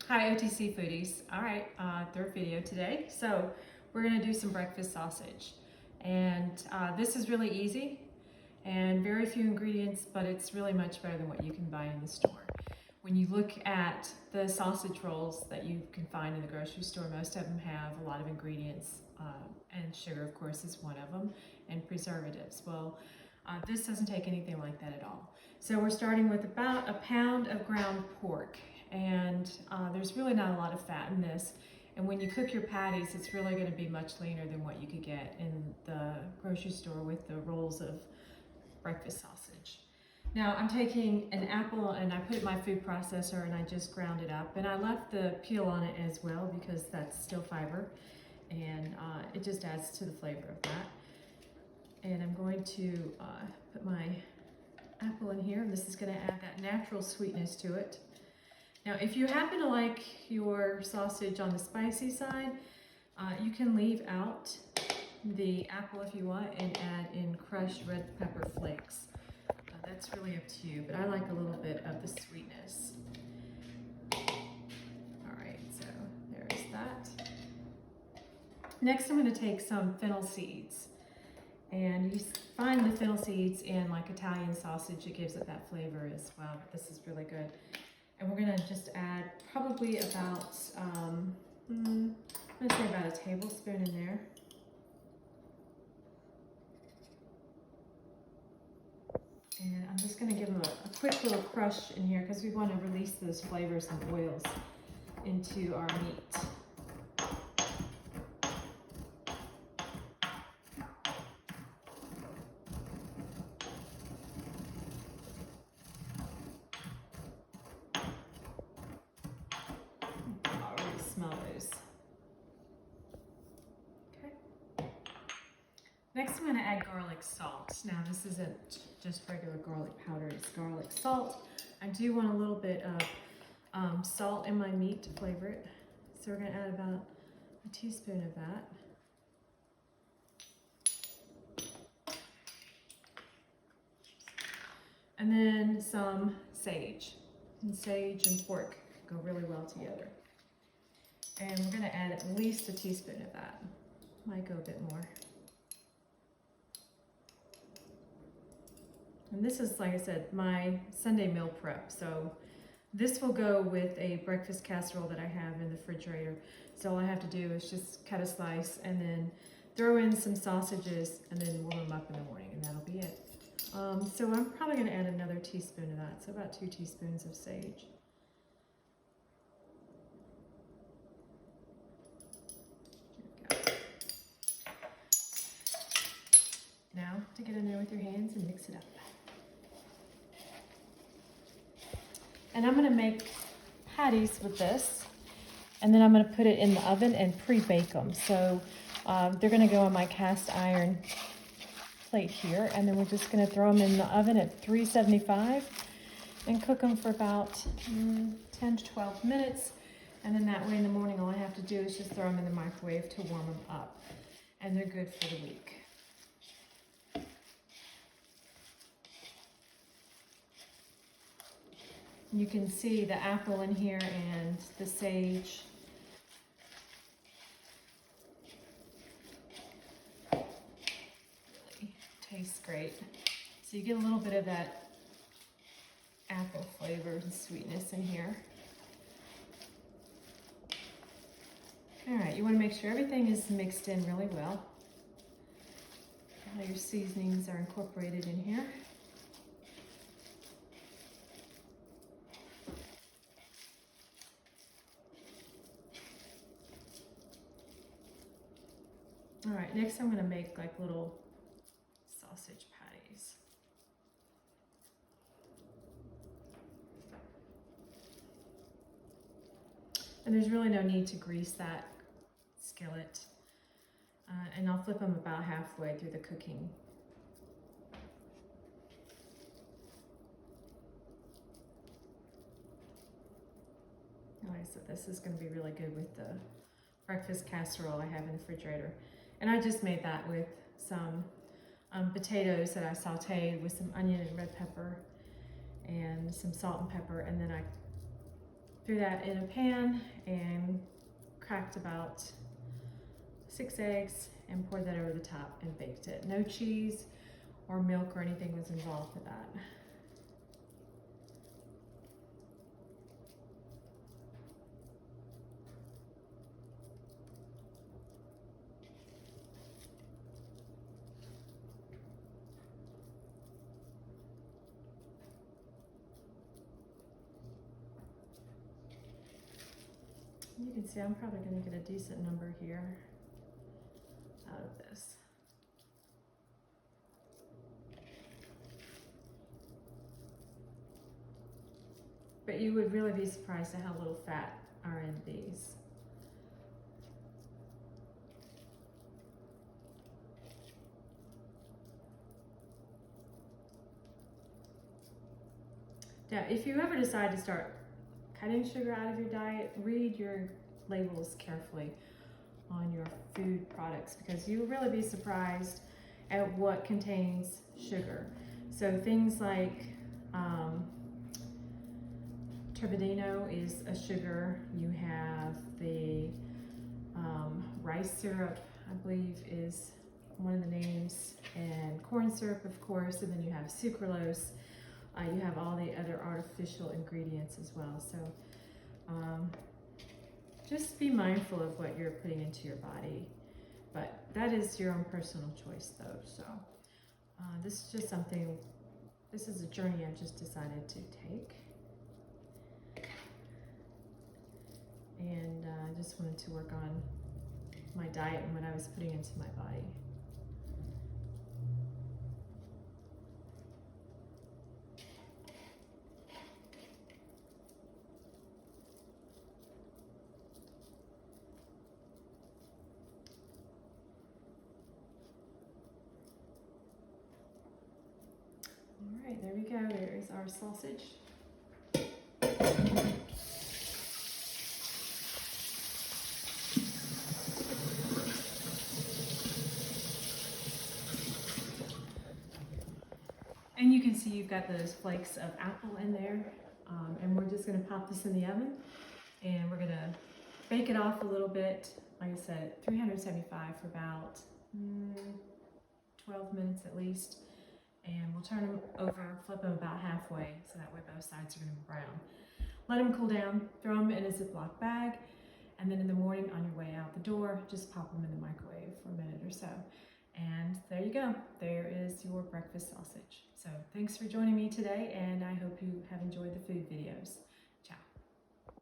Hi OTC foodies. All right, third video today. So we're gonna do some breakfast sausage. And this is really easy and very few ingredients, but it's really much better than what you can buy in the store. When you look at the sausage rolls that you can find in the grocery store, most of them have a lot of ingredients, and sugar of course is one of them, and preservatives. Well, this doesn't take anything like that at all. So we're starting with about a pound of ground pork, and there's really not a lot of fat in this. And when you cook your patties, it's really going to be much leaner than what you could get in the grocery store with the rolls of breakfast sausage. Now I'm taking an apple and I put it in my food processor and I just ground it up, and I left the peel on it as well because that's still fiber, and it just adds to the flavor of that. And I'm going to put my apple in here. This is going to add that natural sweetness to it. Now, if you happen to like your sausage on the spicy side, you can leave out the apple if you want and add in crushed red pepper flakes. That's really up to you, but I like a little bit of the sweetness. All right, so there's that. Next, I'm going to take some fennel seeds. And you find the fennel seeds in like Italian sausage. It gives it that flavor as well, but this is really good. And we're gonna just add probably about, I'm gonna say about a tablespoon in there. And I'm just gonna give them a quick little crush in here because we want to release those flavors and oils into our meat. Smell those. Okay. Next, I'm going to add garlic salt. Now, this isn't just regular garlic powder, it's garlic salt. I do want a little bit of salt in my meat to flavor it. So we're going to add about a teaspoon of that. And then some sage. And sage and pork go really well together. And we're going to add at least a teaspoon of that. Might go a bit more. And this is, like I said, my Sunday meal prep. So this will go with a breakfast casserole that I have in the refrigerator. So all I have to do is just cut a slice and then throw in some sausages and then warm them up in the morning, and that'll be it. So I'm probably going to add another teaspoon of that. So about 2 teaspoons of sage. Now, to get in there with your hands and mix it up. And I'm going to make patties with this, and then I'm going to put it in the oven and pre-bake them. So they're going to go on my cast iron plate here, and then we're just going to throw them in the oven at 375 and cook them for about 10 to 12 minutes. And then that way in the morning, all I have to do is just throw them in the microwave to warm them up. And they're good for the week. You can see the apple in here and the sage. Really tastes great. So you get a little bit of that apple flavor and sweetness in here. All right, you want to make sure everything is mixed in really well. All your seasonings are incorporated in here. All right, next I'm going to make like little sausage patties. And there's really no need to grease that skillet. And I'll flip them about halfway through the cooking. Like I said, this is going to be really good with the breakfast casserole I have in the refrigerator. And I just made that with some potatoes that I sauteed with some onion and red pepper and some salt and pepper, and then I Threw that in a pan and cracked about 6 eggs and poured that over the top and baked it. No cheese or milk or anything was involved with that. You can see I'm probably going to get a decent number here out of this. But you would really be surprised at how little fat are in these. Now, if you ever decide to start cutting sugar out of your diet, read your labels carefully on your food products, because you'll really be surprised at what contains sugar. So things like turbidino is a sugar. You have the rice syrup, I believe, is one of the names, and corn syrup, of course, and then you have sucralose. You have all the other artificial ingredients as well. So just be mindful of what you're putting into your body. But that is your own personal choice, though. So this is just something, this is a journey I've just decided to take. And I just wanted to work on my diet and what I was putting into my body. All right, there we go. There is our sausage. And you can see you've got those flakes of apple in there. And we're just gonna pop this in the oven and we're gonna bake it off a little bit. Like I said, 375 for about 12 minutes at least. And we'll turn them over, flip them about halfway, so that way both sides are gonna be brown. Let them cool down, throw them in a Ziploc bag, and then in the morning on your way out the door, just pop them in the microwave for a minute or so. And there you go, there is your breakfast sausage. So thanks for joining me today, and I hope you have enjoyed the food videos.